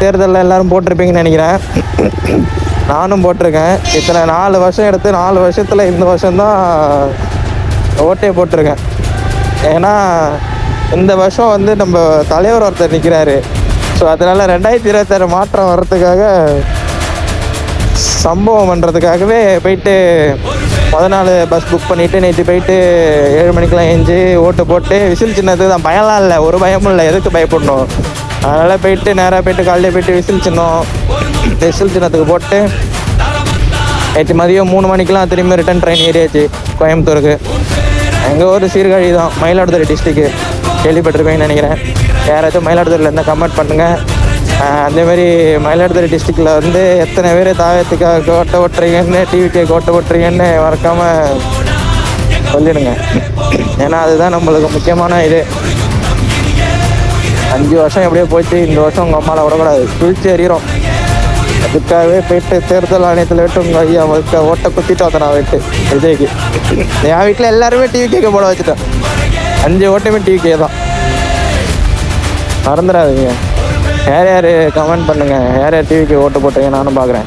தேர்தலில் எல்லோரும் போட்டிருப்பீங்கன்னு நினைக்கிறேன். நானும் போட்டிருக்கேன். இத்தனை 4 வருஷம் எடுத்து 4 வருஷத்தில் இந்த வருஷம்தான் ஓட்டே போட்டிருக்கேன். ஏன்னா இந்த வருஷம் வந்து நம்ம தலைவர் ஒருத்தர் நிற்கிறாரு. ஸோ அதனால் 2026 மாற்றம் வர்றதுக்காக சம்பவம் பண்ணுறதுக்காகவே போயிட்டு முதல் நாள் பஸ் புக் பண்ணிவிட்டு நேற்று போயிட்டு 7 மணிக்கெலாம் ஏஞ்சி ஓட்டு போட்டு விசில் சின்னத்துக்கு தான் பயம்லாம் இல்லை, ஒரு பயமும் இல்லை, எதுக்கு பயப்படணும். அதனால் போயிட்டு நேராக போயிட்டு காலையில் போயிட்டு விசில் சின்னத்துக்கு போட்டு நேற்று மதியம் 3 மணிக்கெலாம் திரும்பி ரிட்டன் ட்ரெயின் ஏறியாச்சு கோயம்புத்தூருக்கு. எங்கள் ஊர் சீர்காழி தான், மயிலாடுதுறை டிஸ்ட்ரிக்கு. கேள்விப்பட்டிருப்பேன்னு நினைக்கிறேன். யாராச்சும் மயிலாடுதுறையில் இருந்தால் கமெண்ட் பண்ணுங்கள். அதேமாதிரி மயிலாடுதுறை டிஸ்ட்ரிக்டில் வந்து எத்தனை பேர் தாயத்துக்காக ஓட்ட ஓட்டுறீங்கன்னு, டிவிக்கு ஓட்ட ஓட்டுறீங்கன்னு மறக்காமல் சொல்லிடுங்க. ஏன்னா அதுதான் நம்மளுக்கு முக்கியமான இது. 5 வருஷம் எப்படியோ போச்சு, இந்த வருஷம் உங்கள் அம்மாவில் விடக்கூடாது, குளிச்சு எறிகிறோம். அதுக்காகவே போயிட்டு தேர்தல் ஆணையத்தில் விட்டு உங்கள் ஐயா ஓட்டை குத்திட்டு வந்தேன் நான் போயிட்டு விஜய்க்கு. என் வீட்டில் எல்லாருமே டிவிக்கே போட வச்சுட்டேன். 5 ஓட்டுமே டிவிக்கே தான், மறந்துடாதீங்க. யார் யார் கமெண்ட் பண்ணுங்கள், யார் யார் டிவிக்கு ஓட்டு போட்டீங்க நானும் பார்க்குறேன்.